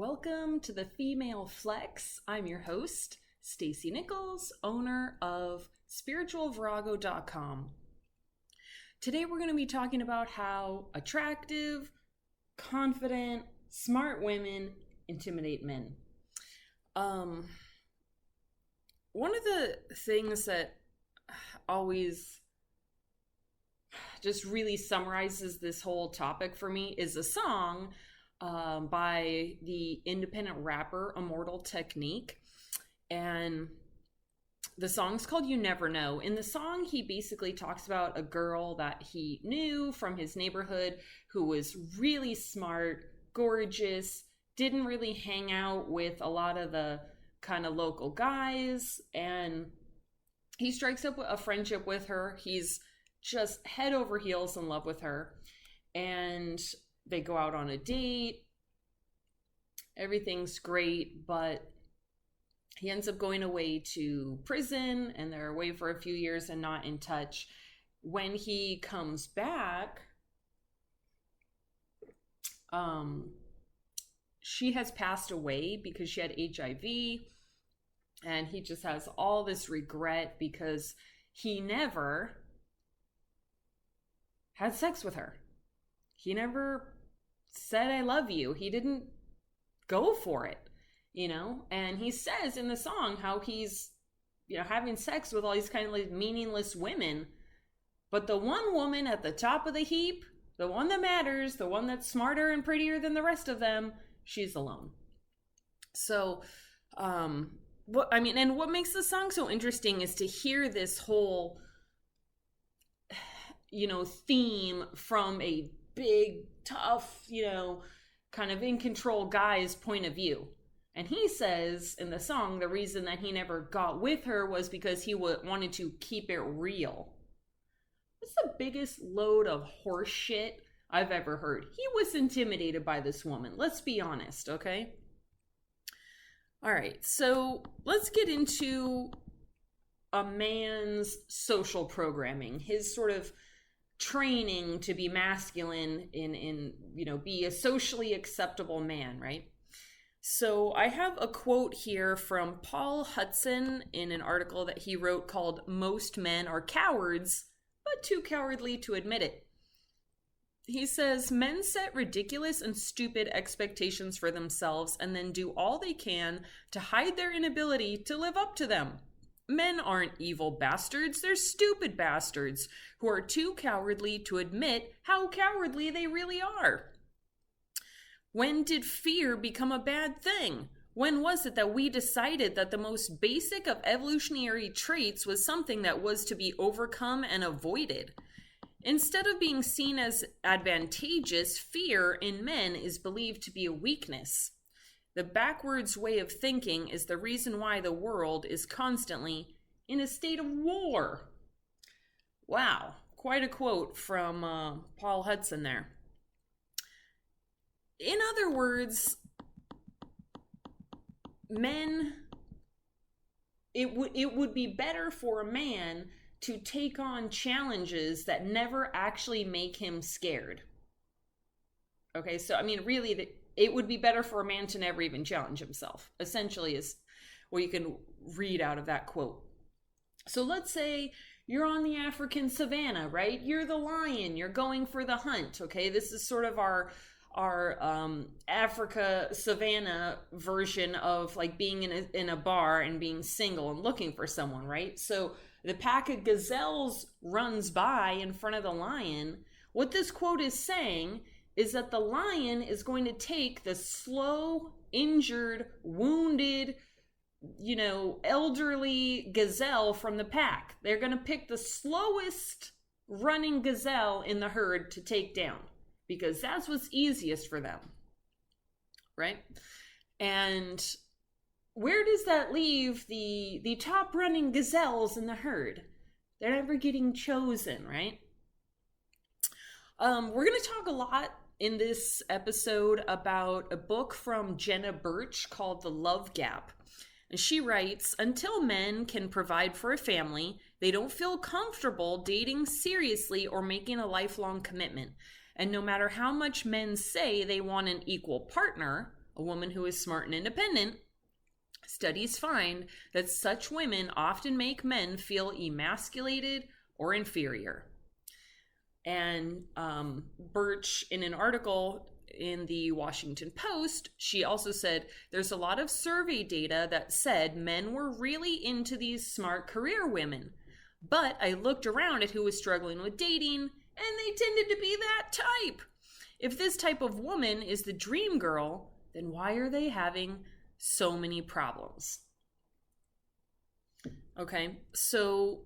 Welcome to the Female Flex. I'm your host, Stacey Nichols, owner of spiritualvirago.com. Today we're going to be talking about how attractive, confident, smart women intimidate men. One of the things that always just really summarizes this whole topic for me is a song by the independent rapper Immortal Technique. And the song's called You Never Know. In the song, he basically talks about a girl that he knew from his neighborhood who was really smart, gorgeous, didn't really hang out with a lot of the kind of local guys. And he strikes up a friendship with her. He's just head over heels in love with her. And they go out on a date. Everything's great, but he ends up going away to prison, and they're away for a few years and not in touch. When he comes back, she has passed away because she had HIV, and he just has all this regret because he never had sex with her. He never said, I love you. He didn't go for it, and he says in the song how he's, having sex with all these kind of like meaningless women. But the one woman at the top of the heap, the one that matters, the one that's smarter and prettier than the rest of them, she's alone. So, what makes the song so interesting is to hear this whole, theme from a big, tough, kind of in control guy's point of view. And he says in the song, the reason that he never got with her was because he wanted to keep it real. That's the biggest load of horse shit I've ever heard. He was intimidated by this woman. Let's be honest, okay? All right, so let's get into a man's social programming, his sort of training to be masculine in be a socially acceptable man, right? So I have a quote here from Paul Hudson in an article that he wrote called Most Men Are Cowards, but Too Cowardly to Admit It. He says, men set ridiculous and stupid expectations for themselves and then do all they can to hide their inability to live up to them. Men aren't evil bastards, they're stupid bastards who are too cowardly to admit how cowardly they really are. When did fear become a bad thing? When was it that we decided that the most basic of evolutionary traits was something that was to be overcome and avoided? Instead of being seen as advantageous, fear in men is believed to be a weakness. The backwards way of thinking is the reason why the world is constantly in a state of war. Wow, quite a quote from Paul Hudson there. In other words, men, it would be better for a man to take on challenges that never actually make him scared. Okay, so really, it would be better for a man to never even challenge himself, essentially, is what you can read out of that quote. So let's say you're on the African savannah, right? You're the lion, you're going for the hunt, okay? This is sort of our Africa savannah version of like being in a bar and being single and looking for someone, right? So the pack of gazelles runs by in front of the lion. What this quote is saying is that the lion is going to take the slow, injured, wounded, elderly gazelle from the pack. They're going to pick the slowest running gazelle in the herd to take down because that's what's easiest for them, right? And where does that leave the top running gazelles in the herd? They're never getting chosen, right? We're going to talk a lot in this episode about a book from Jenna Birch called The Love Gap. And she writes, until men can provide for a family, they don't feel comfortable dating seriously or making a lifelong commitment. And no matter how much men say they want an equal partner, a woman who is smart and independent, studies find that such women often make men feel emasculated or inferior. And Birch, in an article in the Washington Post, she also said there's a lot of survey data that said men were really into these smart career women. But I looked around at who was struggling with dating, and they tended to be that type. If this type of woman is the dream girl, then why are they having so many problems? Okay, so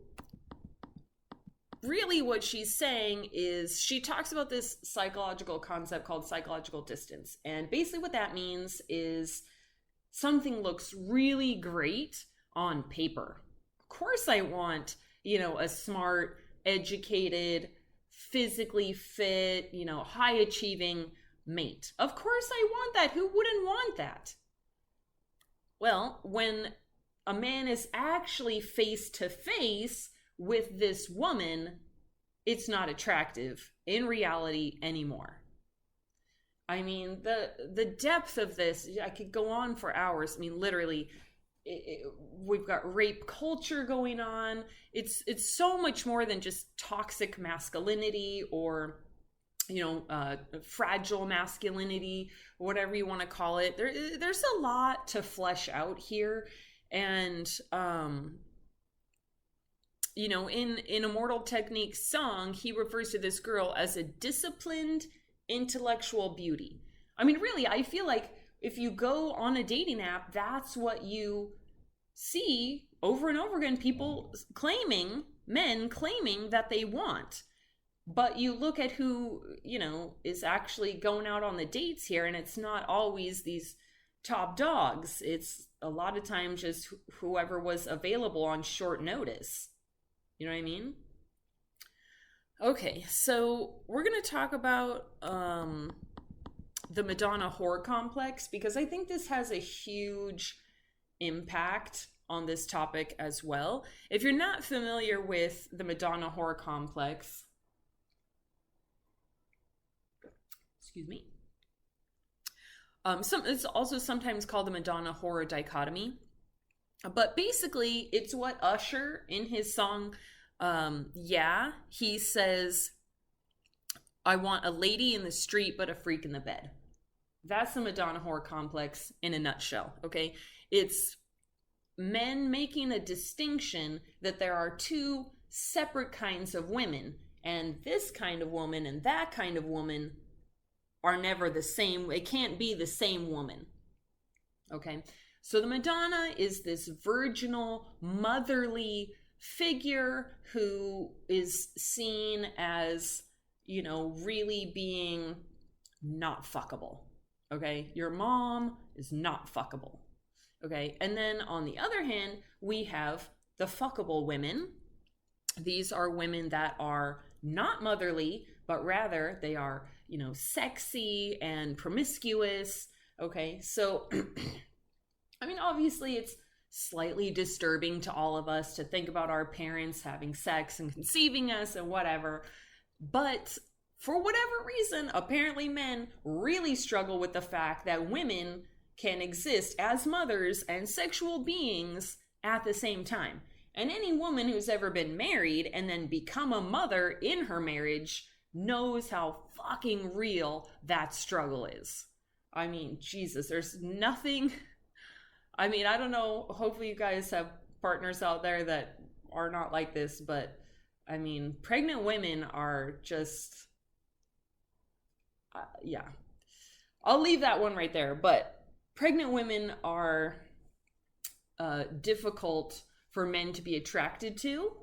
really what she's saying is she talks about this psychological concept called psychological distance. And basically what that means is something looks really great on paper. Of course I want, a smart, educated, physically fit, high achieving mate. Of course I want that. Who wouldn't want that? Well, when a man is actually face to face with this woman, it's not attractive in reality anymore. I mean, the depth of this, I could go on for hours. I mean, literally, we've got rape culture going on. It's so much more than just toxic masculinity or fragile masculinity, whatever you want to call it. There's a lot to flesh out here. And in Immortal Technique's song, he refers to this girl as a disciplined intellectual beauty. I mean, really, I feel like if you go on a dating app, that's what you see over and over again. Men claiming that they want. But you look at who, is actually going out on the dates here, and it's not always these top dogs. It's a lot of times just whoever was available on short notice. You know what I mean? Okay, so we're going to talk about the Madonna whore complex, because I think this has a huge impact on this topic as well. If you're not familiar with the Madonna whore complex, excuse me, it's also sometimes called the Madonna horror dichotomy. But basically, it's what Usher, in his song, he says, I want a lady in the street, but a freak in the bed. That's the Madonna whore complex in a nutshell, okay? It's men making a distinction that there are two separate kinds of women, and this kind of woman and that kind of woman are never the same. It can't be the same woman, okay? So the Madonna is this virginal, motherly figure who is seen as, really being not fuckable. Okay? Your mom is not fuckable. Okay? And then on the other hand, we have the fuckable women. These are women that are not motherly, but rather they are, sexy and promiscuous. Okay? So I mean, obviously, it's slightly disturbing to all of us to think about our parents having sex and conceiving us and whatever. But for whatever reason, apparently men really struggle with the fact that women can exist as mothers and sexual beings at the same time. And any woman who's ever been married and then become a mother in her marriage knows how fucking real that struggle is. I mean, Jesus, there's nothing... I mean, I don't know. Hopefully you guys have partners out there that are not like this, but I mean, pregnant women are just, yeah. I'll leave that one right there. But pregnant women are difficult for men to be attracted to,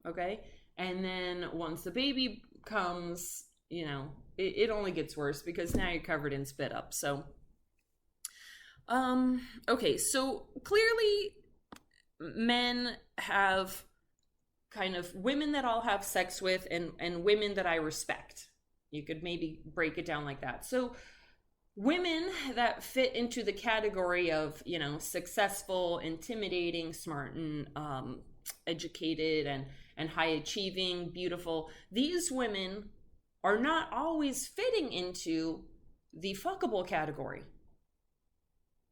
okay? And then once the baby comes, it only gets worse because now you're covered in spit up. So... okay, so clearly men have kind of women that I'll have sex with and women that I respect. You could maybe break it down like that. So women that fit into the category of, successful, intimidating, smart, and educated and high achieving, beautiful, these women are not always fitting into the fuckable category.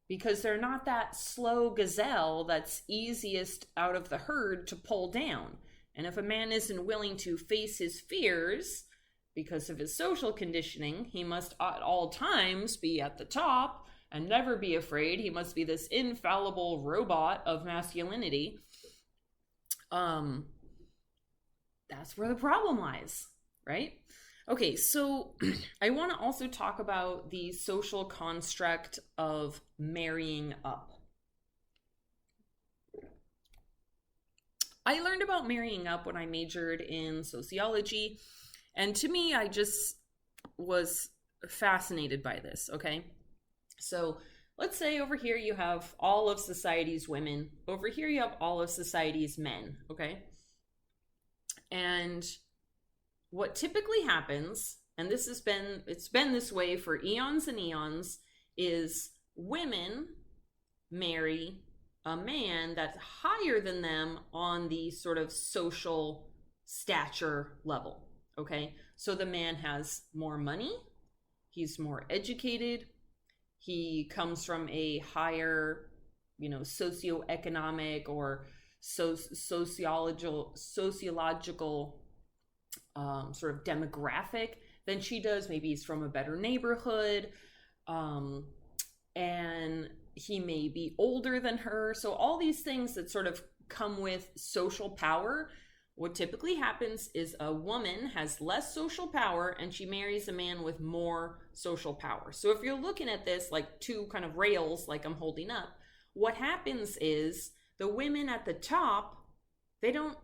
because they're not that slow gazelle that's easiest out of the herd to pull down. And if a man isn't willing to face his fears because of his social conditioning, he must at all times be at the top and never be afraid. He must be this infallible robot of masculinity. That's where the problem lies, right? Okay, so I want to also talk about the social construct of marrying up. I learned about marrying up when I majored in sociology, and to me, I just was fascinated by this, okay? So let's say over here you have all of society's women, over here you have all of society's men, okay? And what typically happens, and it's been this way for eons and eons, is women marry a man that's higher than them on the sort of social stature level, okay? So the man has more money, he's more educated, he comes from a higher, socioeconomic or sociological sort of demographic than she does. Maybe he's from a better neighborhood, and he may be older than her. So all these things that sort of come with social power. What typically happens is a woman has less social power and she marries a man with more social power. So if you're looking at this like two kind of rails like I'm holding up, what happens is the women at the top, they don't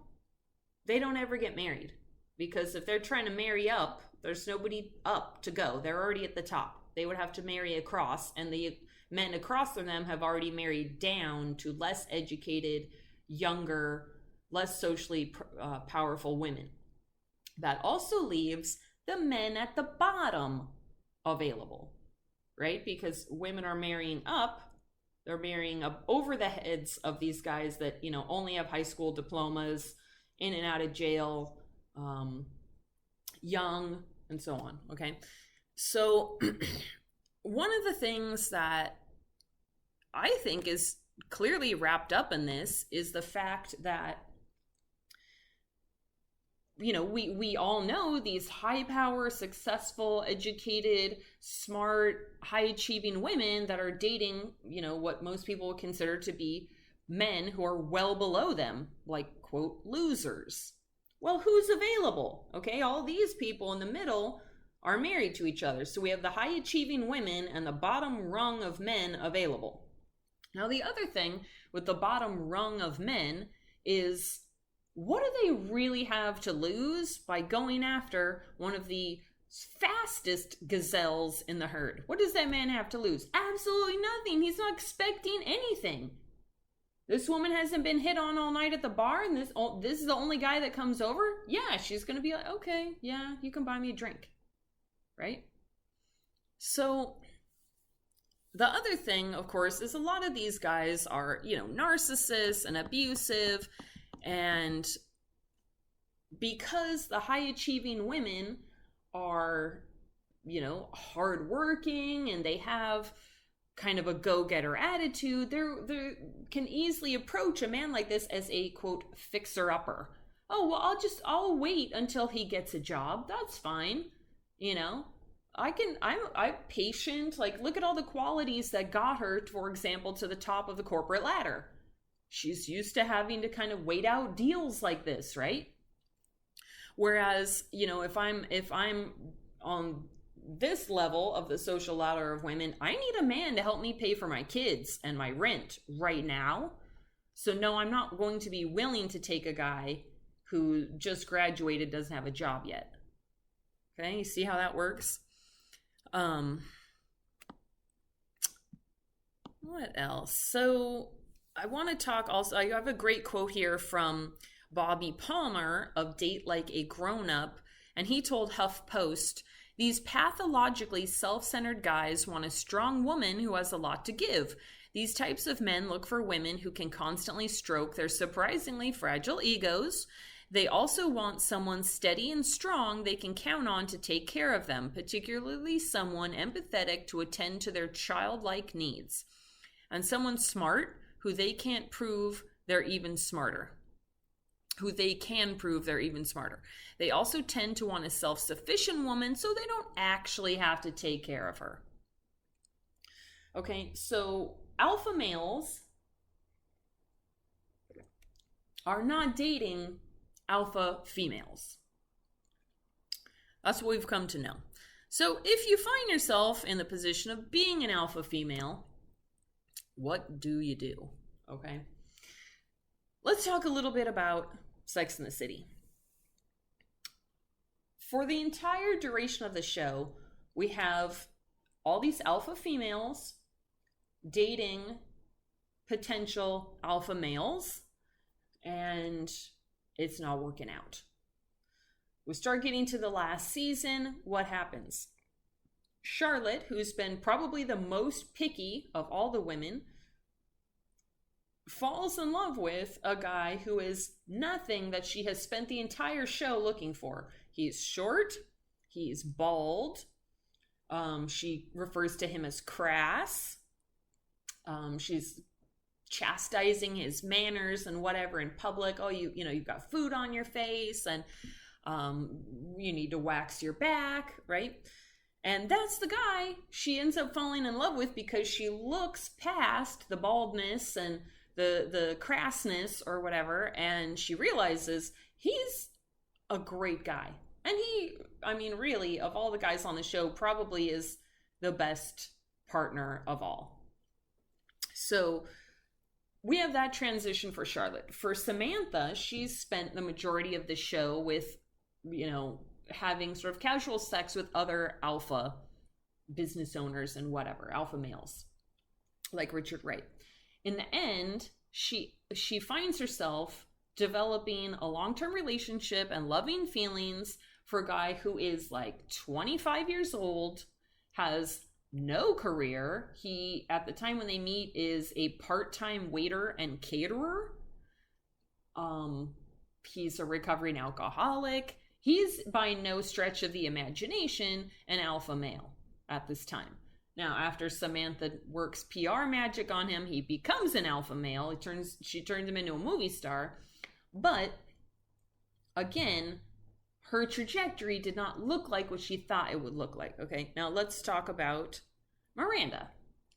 ever get married, because if they're trying to marry up, there's nobody up to go. They're already at the top. They would have to marry across, and the men across from them have already married down to less educated, younger, less socially powerful women. That also leaves the men at the bottom available, right? Because women are marrying up. They're marrying up over the heads of these guys that, only have high school diplomas, in and out of jail, young, and so on, okay? So one of the things that I think is clearly wrapped up in this is the fact that, we all know these high power, successful, educated, smart, high achieving women that are dating, what most people would consider to be men who are well below them, like, quote, losers. Well, who's available? Okay, all these people in the middle are married to each other. So we have the high achieving women and the bottom rung of men available. Now, the other thing with the bottom rung of men is, what do they really have to lose by going after one of the fastest gazelles in the herd? What does that man have to lose? Absolutely nothing. He's not expecting anything. This woman hasn't been hit on all night at the bar, and this is the only guy that comes over? Yeah, she's going to be like, okay, yeah, you can buy me a drink, right? So the other thing, of course, is a lot of these guys are, narcissists and abusive. And because the high achieving women are, hardworking and they have kind of a go-getter attitude, they can easily approach a man like this as a, quote, fixer-upper. Oh, well, I'll wait until he gets a job. That's fine. I'm patient. Like, look at all the qualities that got her, for example, to the top of the corporate ladder. She's used to having to kind of wait out deals like this, right? Whereas, if I'm on this level of the social ladder of women, I need a man to help me pay for my kids and my rent right now. So no, I'm not going to be willing to take a guy who just graduated, doesn't have a job yet. Okay, you see how that works? What else? So I want to talk also, I have a great quote here from Bobby Palmer of Date Like a Grown-Up, and he told HuffPost, "These pathologically self-centered guys want a strong woman who has a lot to give. These types of men look for women who can constantly stroke their surprisingly fragile egos. They also want someone steady and strong they can count on to take care of them, particularly someone empathetic to attend to their childlike needs. and someone smart who they can't prove they're even smarter. Who they can prove they're even smarter. They also tend to want a self-sufficient woman so they don't actually have to take care of her. Okay, so alpha males are not dating alpha females. That's what we've come to know. So if you find yourself in the position of being an alpha female, what do you do? Okay. Let's talk a little bit about Sex and the City. For the entire duration of the show, we have all these alpha females dating potential alpha males, and it's not working out. We start getting to the last season. What happens? Charlotte, who's been probably the most picky of all the women, falls in love with a guy who is nothing that she has spent the entire show looking for. He's short, he's bald, she refers to him as crass, she's chastising his manners and whatever in public. Oh, you've got food on your face, and you need to wax your back, right? And that's the guy she ends up falling in love with, because she looks past the baldness and the crassness or whatever, and she realizes he's a great guy. And really, of all the guys on the show, probably is the best partner of all. So we have that transition for Charlotte. For Samantha, she's spent the majority of the show with, having sort of casual sex with other alpha business owners and whatever, alpha males, like Richard Wright. In the end, she finds herself developing a long-term relationship and loving feelings for a guy who is like 25 years old, has no career. He, at the time when they meet, is a part-time waiter and caterer. He's a recovering alcoholic. He's by no stretch of the imagination an alpha male at this time. Now, after Samantha works PR magic on him, he becomes an alpha male. She turns him into a movie star. But again, her trajectory did not look like what she thought it would look like. Okay, now let's talk about Miranda.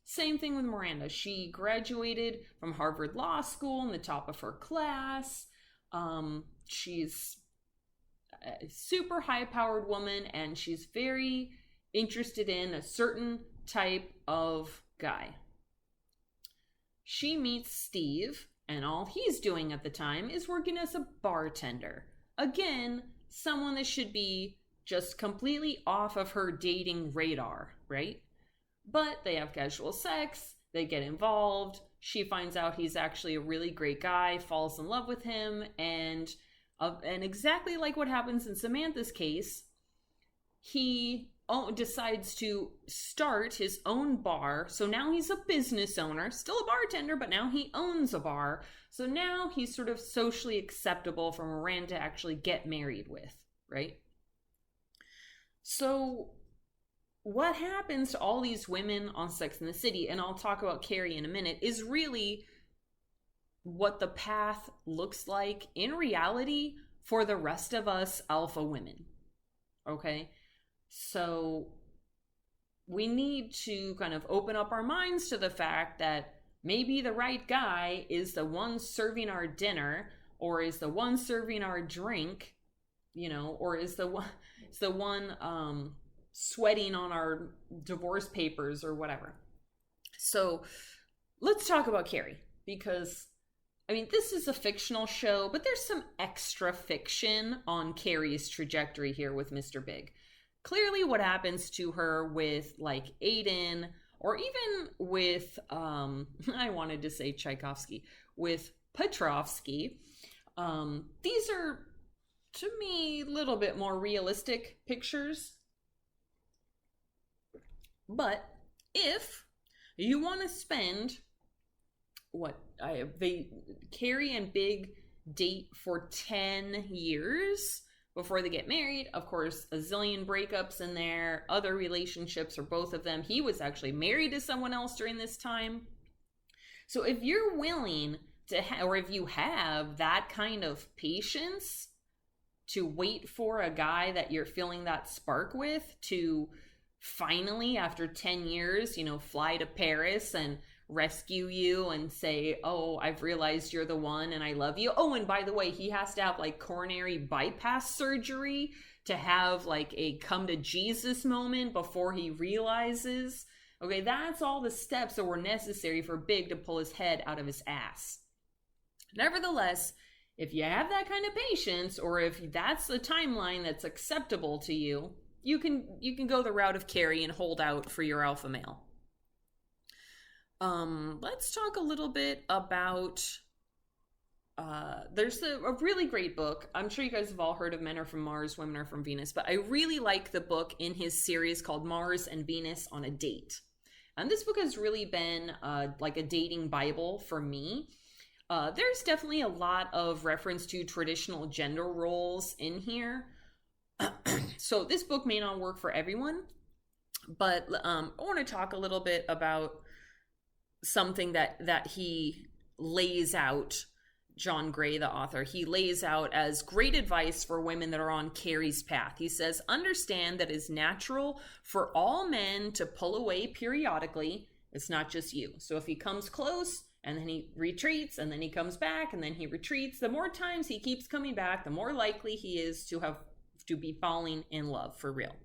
Same thing with Miranda. She graduated from Harvard Law School in the top of her class. She's a super high-powered woman, and she's very interested in a certain type of guy. She meets Steve, and all he's doing at the time is working as a bartender. Again, someone that should be just completely off of her dating radar, right? But they have casual sex, they get involved, she finds out he's actually a really great guy, falls in love with him, and exactly like what happens in Samantha's case, he decides to start his own bar. So now he's a business owner, still a bartender, but now he owns a bar. So now he's sort of socially acceptable for Miranda to actually get married with, right? So what happens to all these women on Sex and the City, and I'll talk about Carrie in a minute, is really what the path looks like in reality for the rest of us alpha women, okay? So we need to kind of open up our minds to the fact that maybe the right guy is the one serving our dinner, or is the one serving our drink, or is the one sweating on our divorce papers or whatever. So let's talk about Carrie, because this is a fictional show, but there's some extra fiction on Carrie's trajectory here with Mr. Big. Clearly what happens to her with like Aiden, or even with, I wanted to say Tchaikovsky, with Petrovsky, these are, to me, a little bit more realistic pictures. But if you want to spend Carrie and Big date for 10 years before they get married. Of course, a zillion breakups in there, other relationships for both of them. He was actually married to someone else during this time. So if you're willing to or if you have that kind of patience to wait for a guy that you're feeling that spark with to finally, after 10 years, fly to Paris and rescue you and say, oh, I've realized you're the one and I love you. Oh, and by the way, he has to have like coronary bypass surgery to have like a come to Jesus moment before he realizes. Okay, that's all the steps that were necessary for Big to pull his head out of his ass. Nevertheless, if you have that kind of patience, or if that's the timeline that's acceptable to you, you can go the route of Carrie and hold out for your alpha male. Let's talk a little bit about, there's a really great book. I'm sure you guys have all heard of Men Are From Mars, Women Are From Venus, but I really like the book in his series called Mars and Venus on a Date. And this book has really been like a dating Bible for me. There's definitely a lot of reference to traditional gender roles in here. So this book may not work for everyone, but I want to talk a little bit about something that he lays out, John Gray, the author. He lays out as great advice for women that are on Carrie's path. He says, understand that it's natural for all men to pull away periodically. It's not just you. So if he comes close and then he retreats and then he comes back and then he retreats, the more times he keeps coming back, the more likely he is to be falling in love for real.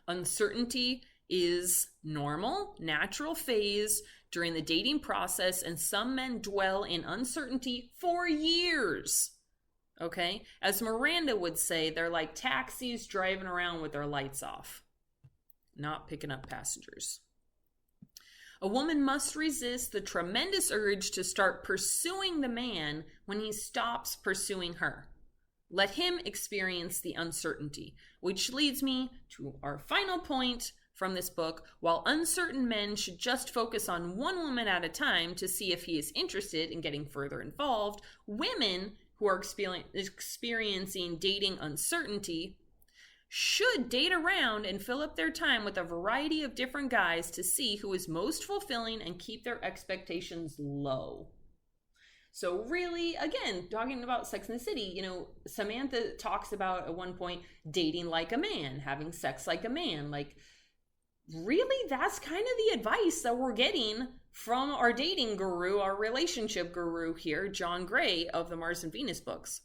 Uncertainty is normal, natural phase during the dating process, and some men dwell in uncertainty for years. Okay? As Miranda would say, they're like taxis driving around with their lights off, not picking up passengers. A woman must resist the tremendous urge to start pursuing the man when he stops pursuing her. Let him experience the uncertainty, which leads me to our final point from this book. While uncertain men should just focus on one woman at a time to see if he is interested in getting further involved, women who are experiencing dating uncertainty should date around and fill up their time with a variety of different guys to see who is most fulfilling and keep their expectations low. So really, again, talking about Sex and the City, Samantha talks about at one point dating like a man, having sex like a man. Like, really, that's kind of the advice that we're getting from our dating guru, our relationship guru here, John Gray of the Mars and Venus books.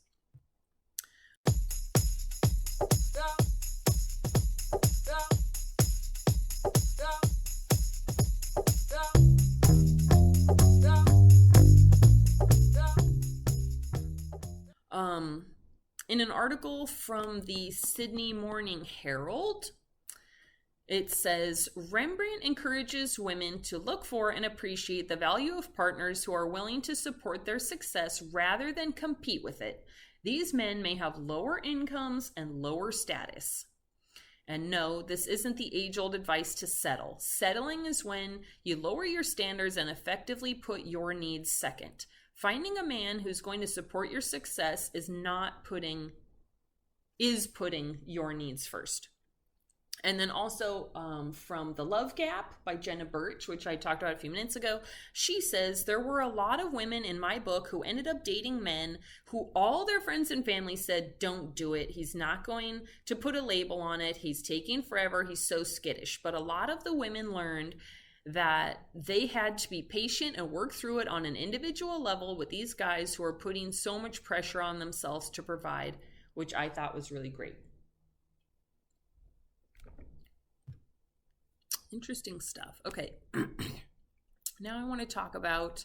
In an article from the Sydney Morning Herald, it says, Rembrandt encourages women to look for and appreciate the value of partners who are willing to support their success rather than compete with it. These men may have lower incomes and lower status. And no, this isn't the age-old advice to settle. Settling is when you lower your standards and effectively put your needs second. Finding a man who's going to support your success is putting your needs first. And then also from The Love Gap by Jenna Birch, which I talked about a few minutes ago, she says, there were a lot of women in my book who ended up dating men who all their friends and family said, don't do it. He's not going to put a label on it. He's taking forever. He's so skittish. But a lot of the women learned that they had to be patient and work through it on an individual level with these guys who are putting so much pressure on themselves to provide, which I thought was really great. Interesting stuff. Okay. Now I want to talk about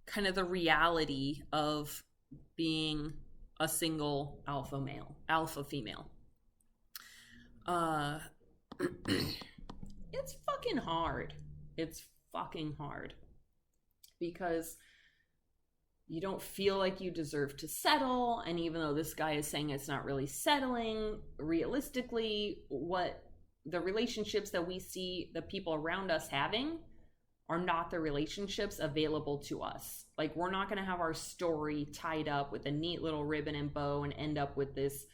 kind of the reality of being a single alpha female. It's fucking hard. It's fucking hard. Because you don't feel like you deserve to settle. And even though this guy is saying it's not really settling, realistically, what the relationships that we see the people around us having are not the relationships available to us. Like, we're not going to have our story tied up with a neat little ribbon and bow and end up with this,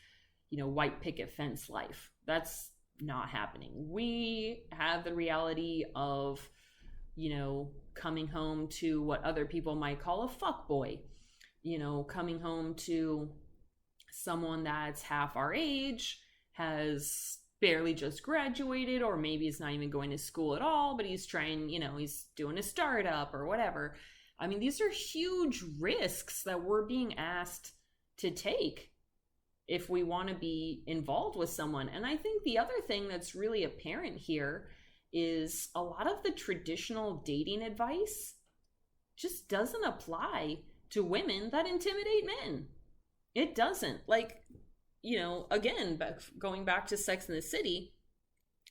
white picket fence life. That's not happening. We have the reality of, coming home to what other people might call a fuck boy, coming home to someone that's half our age, has barely just graduated, or maybe he's not even going to school at all, but he's trying, he's doing a startup or whatever. I mean, these are huge risks that we're being asked to take if we want to be involved with someone. And I think the other thing that's really apparent here is a lot of the traditional dating advice just doesn't apply to women that intimidate men. It doesn't. Like, again, going back to Sex and the City,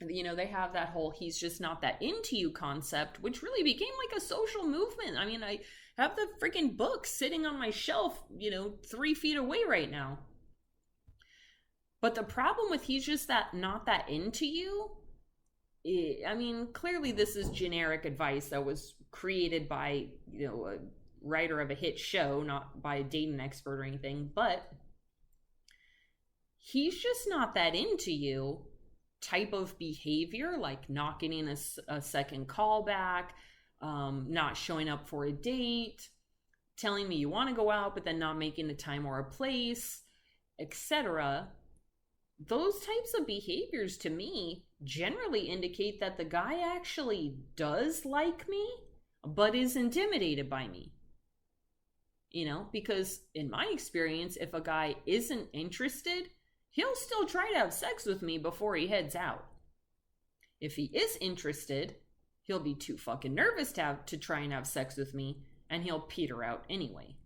they have that whole he's just not that into you concept, which really became like a social movement. I mean, I have the freaking book sitting on my shelf, 3 feet away right now. But the problem with he's just not that into you, I mean, clearly this is generic advice that was created by, a writer of a hit show, not by a dating expert or anything, but he's just not that into you type of behavior, like not getting a second call back, not showing up for a date, telling me you want to go out but then not making a time or a place, etc. Those types of behaviors to me generally indicate that the guy actually does like me but is intimidated by me. Because in my experience, if a guy isn't interested, he'll still try to have sex with me before he heads out. If he is interested, he'll be too fucking nervous to try and have sex with me, and he'll peter out anyway.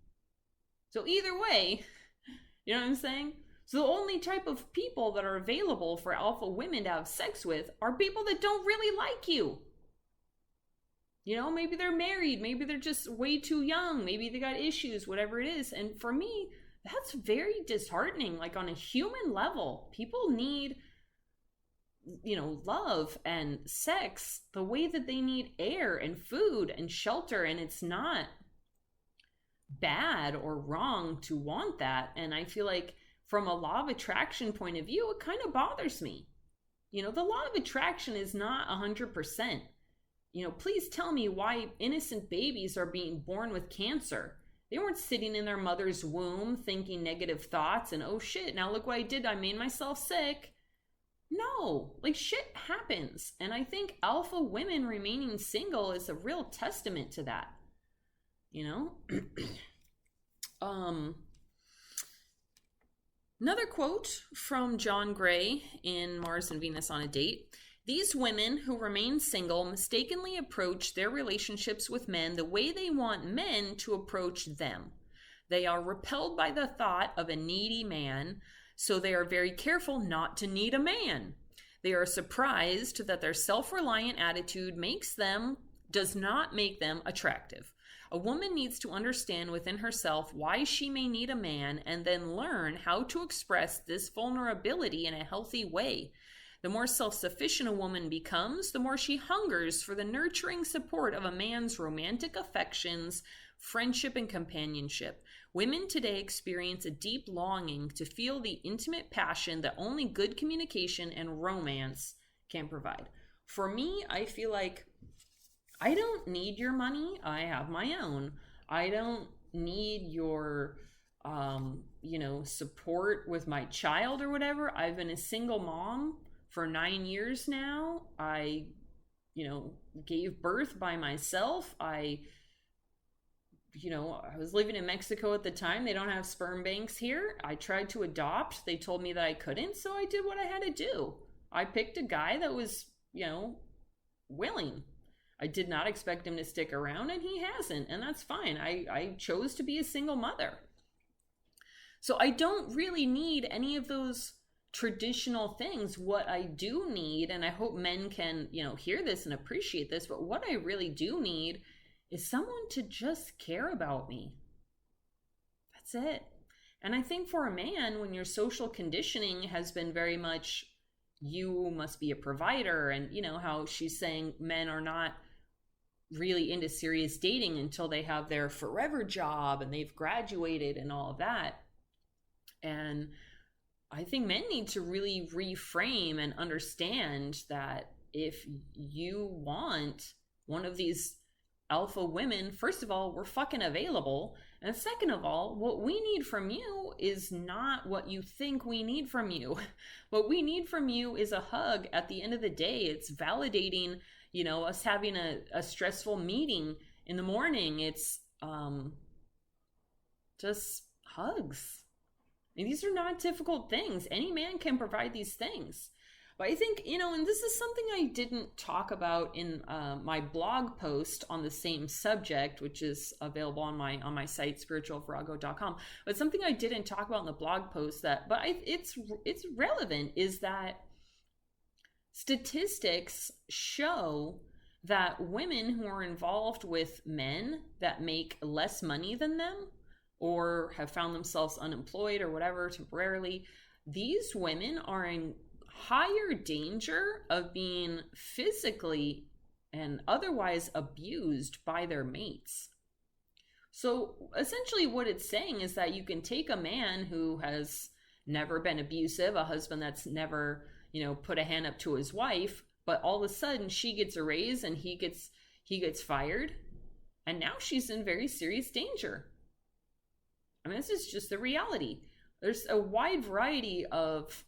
So either way, you know what I'm saying? So the only type of people that are available for alpha women to have sex with are people that don't really like you. Maybe they're married, maybe they're just way too young, maybe they got issues, whatever it is. And for me, that's very disheartening. Like, on a human level, people need, love and sex the way that they need air and food and shelter. And it's not bad or wrong to want that. And I feel like from a law of attraction point of view, it kind of bothers me. The law of attraction is not 100%. Please tell me why innocent babies are being born with cancer. They weren't sitting in their mother's womb thinking negative thoughts and, oh shit, now look what I did. I made myself sick. No, like, shit happens. And I think alpha women remaining single is a real testament to that. Another quote from John Gray in Mars and Venus on a Date. These women who remain single mistakenly approach their relationships with men the way they want men to approach them. They are repelled by the thought of a needy man, so they are very careful not to need a man. They are surprised that their self-reliant attitude does not make them attractive. A woman needs to understand within herself why she may need a man and then learn how to express this vulnerability in a healthy way. The more self-sufficient a woman becomes, the more she hungers for the nurturing support of a man's romantic affections, friendship, and companionship. Women today experience a deep longing to feel the intimate passion that only good communication and romance can provide. For me, I feel like I don't need your money. I have my own. I don't need your support with my child or whatever. I've been a single mom for 9 years now. I, gave birth by myself. I was living in Mexico at the time. They don't have sperm banks here. I tried to adopt. They told me that I couldn't, so I did what I had to do. I picked a guy that was, willing. I did not expect him to stick around, and he hasn't, and that's fine. I chose to be a single mother. So I don't really need any of those traditional things. What I do need, and I hope men can, hear this and appreciate this, but what I really do need is someone to just care about me. That's it. And I think for a man, when your social conditioning has been very much, you must be a provider, and how she's saying men are not really into serious dating until they have their forever job and they've graduated and all of that. And I think men need to really reframe and understand that if you want one of these alpha women, first of all, we're fucking available. And second of all, what we need from you is not what you think we need from you. What we need from you is a hug at the end of the day. It's validating, us having a stressful meeting in the morning. It's just hugs. And these are not difficult things. Any man can provide these things. But I think, and this is something I didn't talk about in my blog post on the same subject, which is available on my site, spiritualvirago.com. But something I didn't talk about in the blog post it's relevant, is that statistics show that women who are involved with men that make less money than them, or have found themselves unemployed or whatever temporarily, these women are in higher danger of being physically and otherwise abused by their mates. So essentially what it's saying is that you can take a man who has never been abusive, a husband that's never, put a hand up to his wife, but all of a sudden she gets a raise and he gets fired, and now she's in very serious danger. I mean, this is just the reality. There's a wide variety of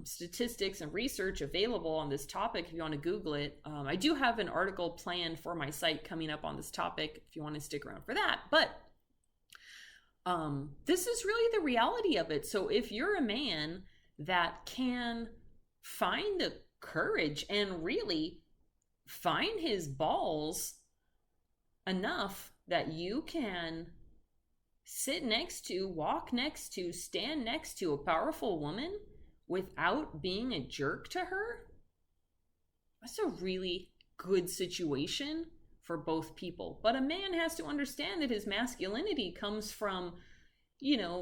statistics and research available on this topic if you want to Google it. I do have an article planned for my site coming up on this topic if you want to stick around for that. But this is really the reality of it. So if you're a man that can find the courage and really find his balls enough that you can sit next to, walk next to, stand next to a powerful woman without being a jerk to her, that's a really good situation for both people. But a man has to understand that his masculinity comes from,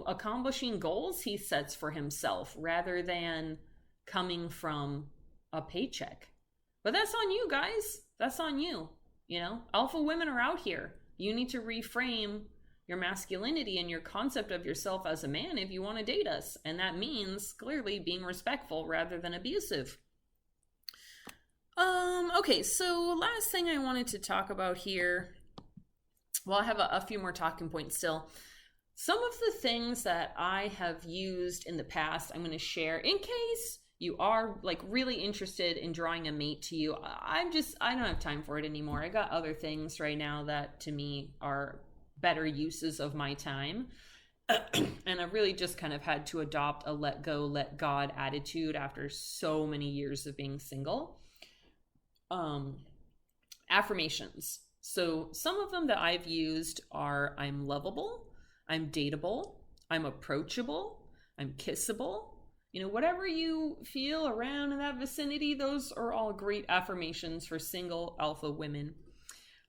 accomplishing goals he sets for himself rather than coming from a paycheck. But that's on you, guys. That's on you. Alpha women are out here. You need to reframe your masculinity and your concept of yourself as a man if you want to date us. And that means clearly being respectful rather than abusive. Okay, so last thing I wanted to talk about here. Well, I have a few more talking points still. Some of the things that I have used in the past, I'm going to share in case you are really interested in drawing a mate to you. I don't have time for it anymore. I got other things right now that to me are better uses of my time. And I've really just kind of had to adopt a let go, let God attitude after so many years of being single. Affirmations. So some of them that I've used are: I'm lovable, I'm dateable, I'm approachable, I'm kissable. Whatever you feel around in that vicinity, those are all great affirmations for single alpha women.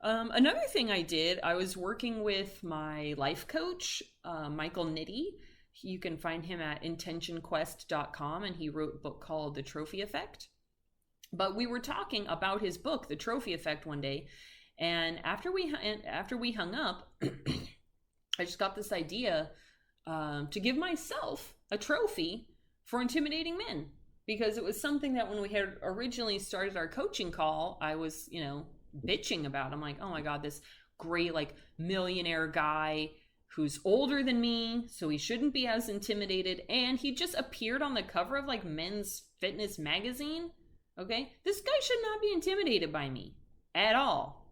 Another thing I did, I was working with my life coach, Michael Nitti. You can find him at intentionquest.com, and he wrote a book called The Trophy Effect. But we were talking about his book, The Trophy Effect, one day, and after we hung up, I just got this idea to give myself a trophy for intimidating men, because it was something that when we had originally started our coaching call, I was, bitching about. I'm like, oh my God, this great millionaire guy who's older than me, so he shouldn't be as intimidated, and he just appeared on the cover of Men's Fitness magazine. Okay, this guy should not be intimidated by me at all.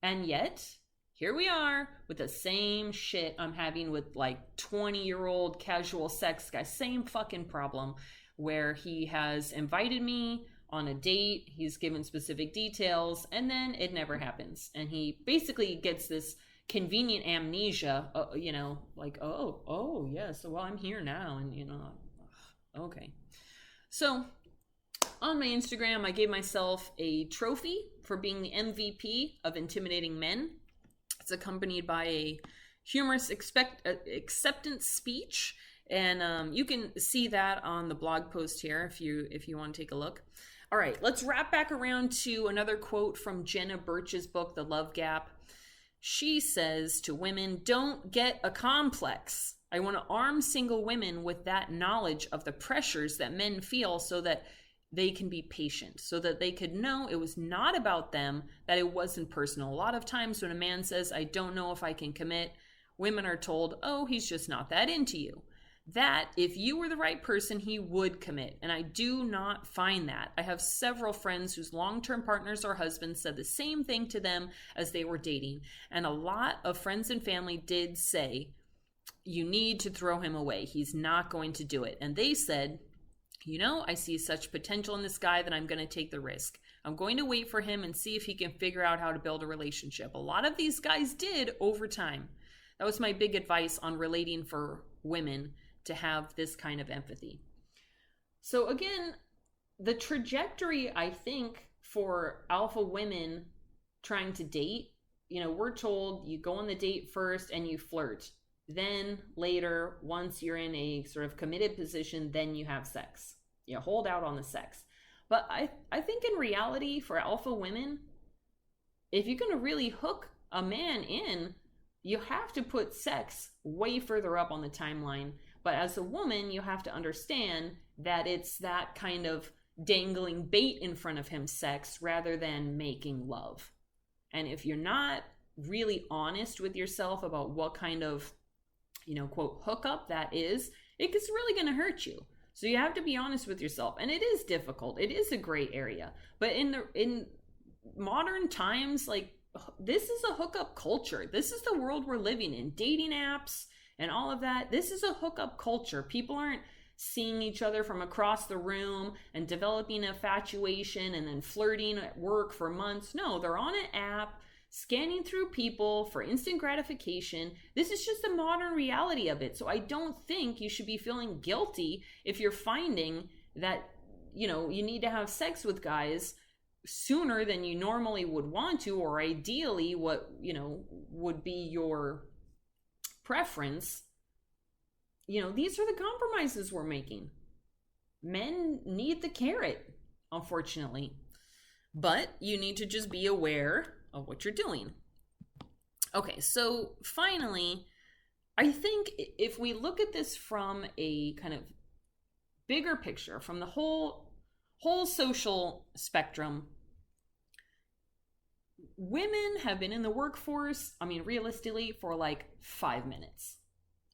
And yet here we are with the same shit I'm having with 20-year-old casual sex guy. Same fucking problem, where he has invited me on a date, he's given specific details, and then it never happens. And he basically gets this convenient amnesia, oh, yeah, so well, I'm here now, and okay. So on my Instagram, I gave myself a trophy for being the MVP of intimidating men. It's accompanied by a humorous acceptance speech, and you can see that on the blog post here if you want to take a look. All right, let's wrap back around to another quote from Jenna Birch's book, The Love Gap. She says to women, "Don't get a complex. I want to arm single women with that knowledge of the pressures that men feel so that they can be patient, so that they could know it was not about them, that it wasn't personal. A lot of times when a man says, I don't know if I can commit, women are told, oh, he's just not that into you. That if you were the right person, he would commit. And I do not find that. I have several friends whose long-term partners or husbands said the same thing to them as they were dating. And a lot of friends and family did say, you need to throw him away. He's not going to do it. And they said, I see such potential in this guy that I'm going to take the risk. I'm going to wait for him and see if he can figure out how to build a relationship. A lot of these guys did over time. That was my big advice on relating for women, to have this kind of empathy. So again, the trajectory, I think, for alpha women trying to date, we're told you go on the date first and you flirt. Then later, once you're in a sort of committed position, then you have sex. You hold out on the sex. But I think in reality, for alpha women, if you're going to really hook a man in, you have to put sex way further up on the timeline. But as a woman, you have to understand that it's that kind of dangling bait in front of him sex rather than making love. And if you're not really honest with yourself about what kind of, quote, hookup that is, it's really going to hurt you. So you have to be honest with yourself. And it is difficult. It is a gray area. But in modern times, like, this is a hookup culture. This is the world we're living in. Dating apps and all of that. This is a hookup culture. People aren't seeing each other from across the room and developing an infatuation and then flirting at work for months. No, they're on an app, scanning through people for instant gratification. This is just the modern reality of it. So I don't think you should be feeling guilty if you're finding that, you need to have sex with guys sooner than you normally would want to, or ideally what, would be your preference. These are the compromises we're making. Men need the carrot, unfortunately. But you need to just be aware of what you're doing. Okay, so finally, I think if we look at this from a kind of bigger picture, from the whole social spectrum, women have been in the workforce, realistically, for like 5 minutes.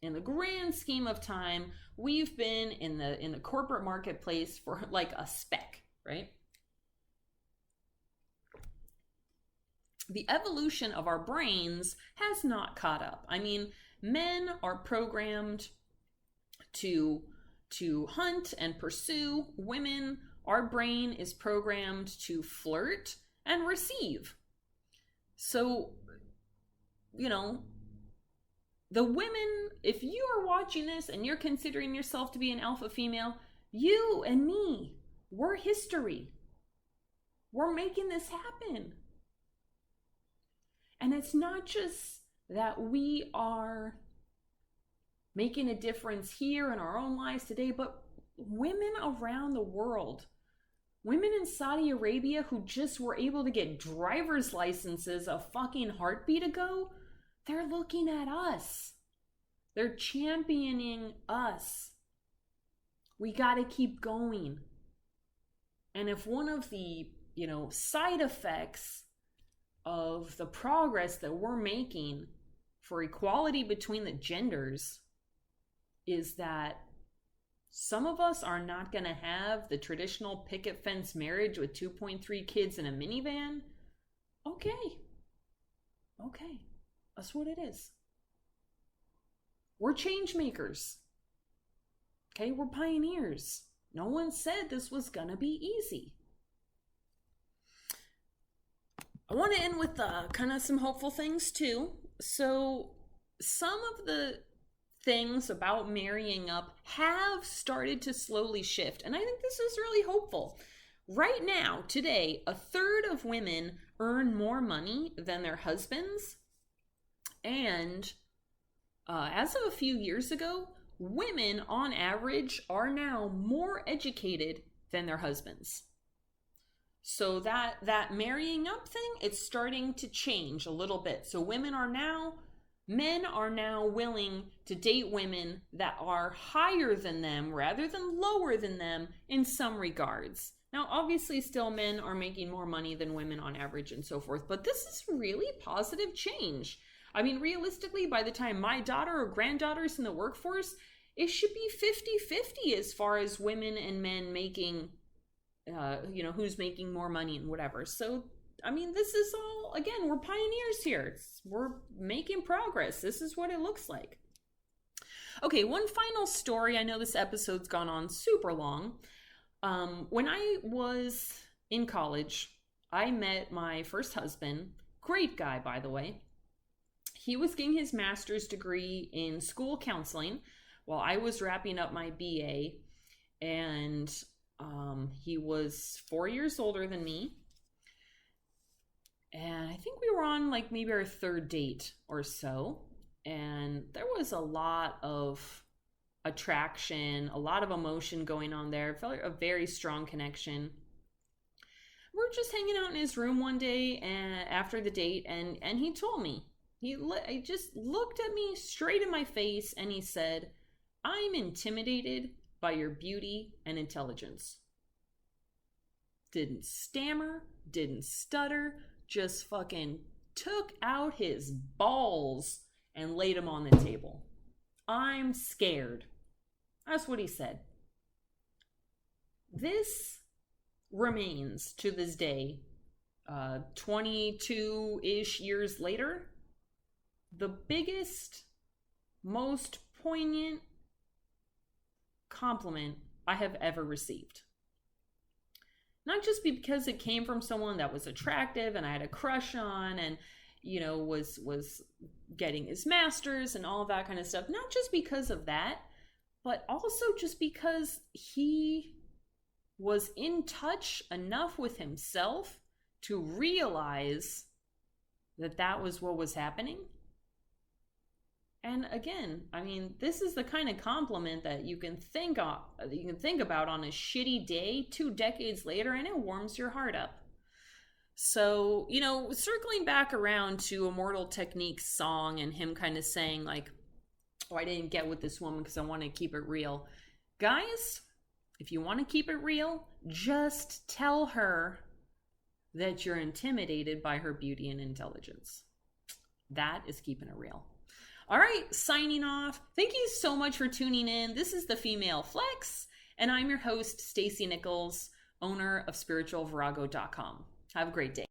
In the grand scheme of time, we've been in the corporate marketplace for like a speck, right? The evolution of our brains has not caught up. Men are programmed to hunt and pursue. Women, our brain is programmed to flirt and receive. So, the women, if you are watching this and you're considering yourself to be an alpha female, you and me, we're history. We're making this happen. And it's not just that we are making a difference here in our own lives today, but women around the world. Women in Saudi Arabia who just were able to get driver's licenses a fucking heartbeat ago, they're looking at us. They're championing us. We got to keep going. And if one of the, side effects of the progress that we're making for equality between the genders is that some of us are not going to have the traditional picket fence marriage with 2.3 kids in a minivan, okay. That's what it is. We're change makers. Okay, we're pioneers. No one said this was gonna be easy. I want to end with kind of some hopeful things too. So some of the things about marrying up have started to slowly shift, and I think this is really hopeful. Right now, today, 1/3 of women earn more money than their husbands. And as of a few years ago, women on average are now more educated than their husbands. So that marrying up thing, it's starting to change a little bit. So men are now willing to date women that are higher than them rather than lower than them in some regards. Now, obviously, still men are making more money than women on average and so forth, but this is really positive change. I mean, realistically, by the time my daughter or granddaughter's in the workforce, it should be 50-50 as far as women and men making, who's making more money and whatever. So, I mean, this is all, again, we're pioneers here. We're making progress. This is what it looks like. Okay, one final story. I know this episode's gone on super long. When I was in college, I met my first husband. Great guy, by the way. He was getting his master's degree in school counseling while I was wrapping up my BA. And he was 4 years older than me. And I think we were on like maybe our third date or so. And there was a lot of attraction, a lot of emotion going on there. I felt like a very strong connection. We're just hanging out in his room one day and after the date, and he told me, he just looked at me straight in my face and he said, "I'm intimidated by your beauty and intelligence." Didn't stammer, didn't stutter, just fucking took out his balls and laid them on the table. "I'm scared." That's what he said. This remains to this day, 22-ish years later, the biggest, most poignant compliment I have ever received. Not just because it came from someone that was attractive and I had a crush on and, was getting his master's and all of that kind of stuff. Not just because of that, but also just because he was in touch enough with himself to realize that that was what was happening. And again, I mean, this is the kind of compliment that you can think about on a shitty day 2 decades later, and it warms your heart up. So, circling back around to Immortal Technique's song and him kind of saying like, "Oh, I didn't get with this woman because I want to keep it real." Guys, if you want to keep it real, just tell her that you're intimidated by her beauty and intelligence. That is keeping it real. All right, signing off. Thank you so much for tuning in. This is the Female Flex, and I'm your host, Stacey Nichols, owner of spiritualvirago.com. Have a great day.